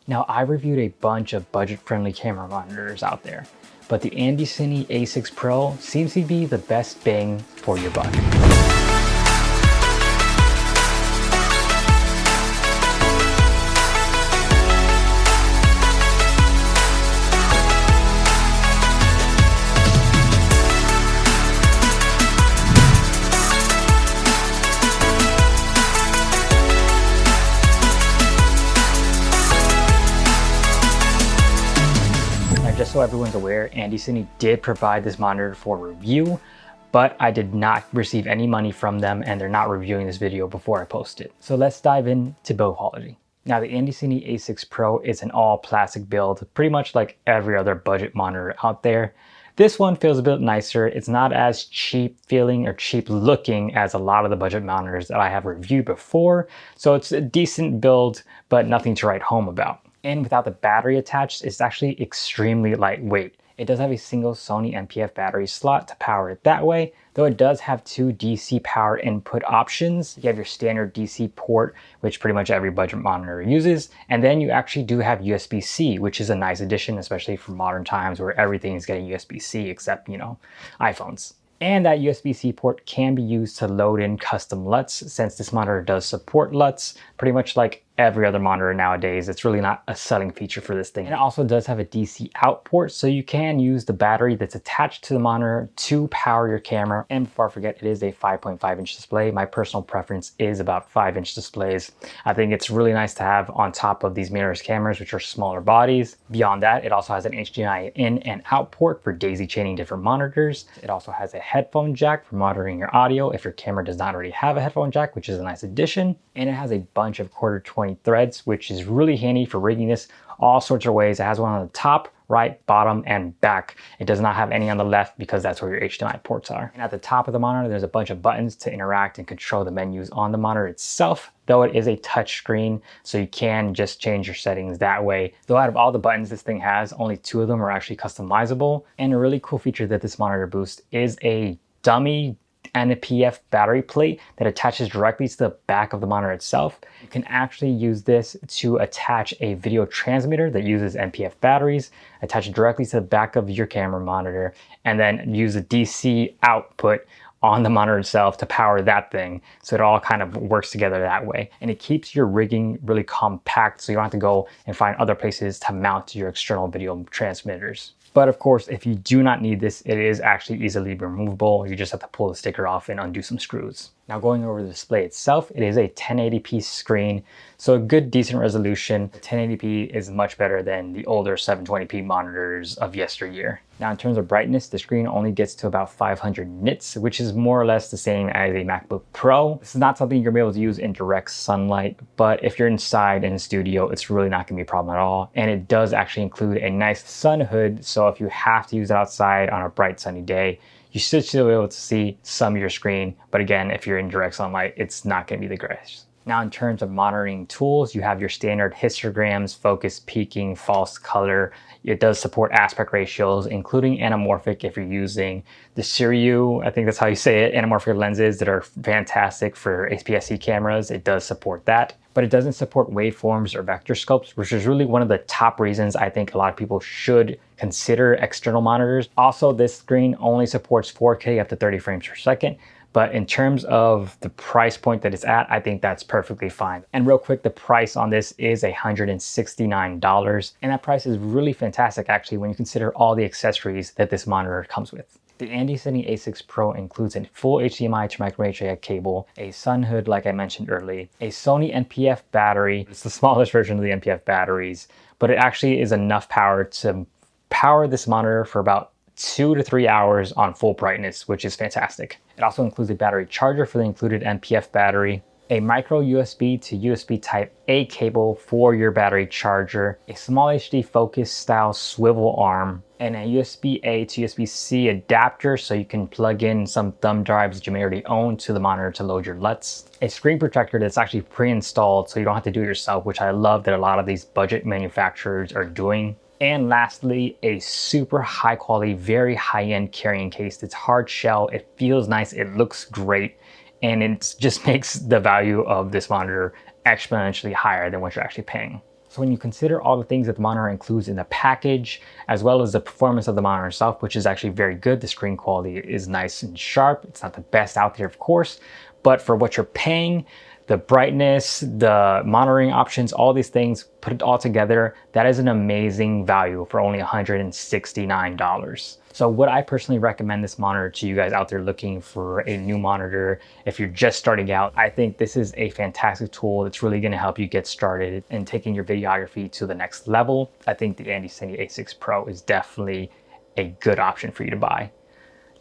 Now, I reviewed a bunch of budget-friendly camera monitors out there, but the Andy Cine A6 Pro seems to be the best bang for your buck. Just so everyone's aware, Andy Cine did provide this monitor for review, but I did not receive any money from them and they're not reviewing this video before I post it. So let's dive into build quality. Now, the Andy Cine A6 Pro is an all plastic build, pretty much like every other budget monitor out there. This one feels a bit nicer. It's not as cheap feeling or cheap looking as a lot of the budget monitors that I have reviewed before. So it's a decent build, but nothing to write home about. And without the battery attached, it's actually extremely lightweight. It does have a single Sony NP-F battery slot to power it that way, though it does have two DC power input options. You have your standard DC port, which pretty much every budget monitor uses, and then you actually do have USB-C, which is a nice addition, especially for modern times where everything is getting USB-C except, iPhones. And that USB-C port can be used to load in custom LUTs, since this monitor does support LUTs, pretty much like every other monitor nowadays. It's really not a selling feature for this thing. And it also does have a DC out port, so you can use the battery that's attached to the monitor to power your camera. And before I forget, it is a 5.5-inch display. My personal preference is about 5-inch displays. I think it's really nice to have on top of these mirrorless cameras, which are smaller bodies. Beyond that, it also has an HDMI in and out port for daisy chaining different monitors. It also has a headphone jack for monitoring your audio if your camera does not already have a headphone jack, which is a nice addition. And it has a bunch of quarter 20 threads, which is really handy for rigging this all sorts of ways. It has one on the top, right, bottom, and back. It does not have any on the left because that's where your HDMI ports are. And at the top of the monitor, there's a bunch of buttons to interact and control the menus on the monitor itself, though it is a touch screen, so you can just change your settings that way. Though out of all the buttons this thing has, only 2 of them are actually customizable. And a really cool feature that this monitor boasts is a dummy NP-F battery plate that attaches directly to the back of the monitor itself. You can actually use this to attach a video transmitter that uses NP-F batteries, attach it directly to the back of your camera monitor, and then use a DC output on the monitor itself to power that thing. So it all kind of works together that way. And it keeps your rigging really compact, so you don't have to go and find other places to mount your external video transmitters. But of course, if you do not need this, it is actually easily removable. You just have to pull the sticker off and undo some screws. Now, going over the display itself, it is a 1080p screen, so a good decent resolution. 1080p is much better than the older 720p monitors of yesteryear. Now, in terms of brightness, the screen only gets to about 500 nits, which is more or less the same as a MacBook Pro. This is not something you're gonna be able to use in direct sunlight, but if you're inside in a studio, it's really not gonna be a problem at all. And it does actually include a nice sun hood, so if you have to use it outside on a bright sunny day, you should still be able to see some of your screen. But again, if you're in direct sunlight, it's not gonna be the greatest. Now, in terms of monitoring tools, you have your standard histograms, focus, peaking, false color. It does support aspect ratios, including anamorphic if you're using the Sirui, I think that's how you say it, anamorphic lenses that are fantastic for APS-C cameras. It does support that, but it doesn't support waveforms or vector scopes, which is really one of the top reasons I think a lot of people should consider external monitors. Also, this screen only supports 4K up to 30 frames per second. But in terms of the price point that it's at, I think that's perfectly fine. And real quick, the price on this is $169. And that price is really fantastic, actually, when you consider all the accessories that this monitor comes with. The Andy Cine A6 Pro includes a full HDMI to micro jack cable, a sun hood like I mentioned earlier, a Sony NP-F battery. It's the smallest version of the NP-F batteries, but it actually is enough power to power this monitor for about 2 to 3 hours on full brightness, which is fantastic. It also includes a battery charger for the included NP-F battery, a micro USB to USB type A cable for your battery charger, a small HD focus style swivel arm, and a USB A to USB C adapter so you can plug in some thumb drives that you may already own to the monitor to load your LUTs. A screen protector that's actually pre-installed so you don't have to do it yourself, which I love that a lot of these budget manufacturers are doing. And lastly, a super high quality, very high-end carrying case that's hard shell. It feels nice, it looks great, and it just makes the value of this monitor exponentially higher than what you're actually paying. So when you consider all the things that the monitor includes in the package, as well as the performance of the monitor itself, which is actually very good. The screen quality is nice and sharp. It's not the best out there, of course, but for what you're paying, the brightness, the monitoring options, all these things, put it all together, that is an amazing value for only $169. So would I personally recommend this monitor to you guys out there looking for a new monitor? If you're just starting out, I think this is a fantastic tool that's really gonna help you get started in taking your videography to the next level. I think the Andy Cine A6 Pro is definitely a good option for you to buy.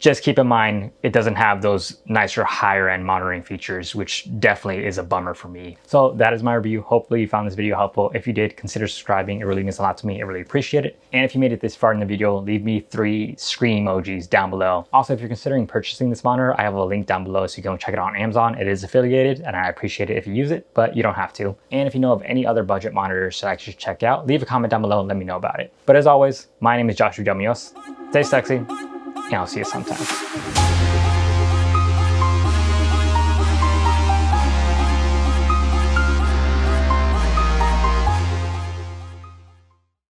Just keep in mind, it doesn't have those nicer higher end monitoring features, which definitely is a bummer for me. So that is my review. Hopefully you found this video helpful. If you did, consider subscribing. It really means a lot to me. I really appreciate it. And if you made it this far in the video, leave me 3 screen emojis down below. Also, if you're considering purchasing this monitor, I have a link down below so you can check it out on Amazon. It is affiliated and I appreciate it if you use it, but you don't have to. And if you know of any other budget monitors that I should check out, leave a comment down below and let me know about it. But as always, my name is Joshua Del Mios. Stay sexy, and I'll see you sometime.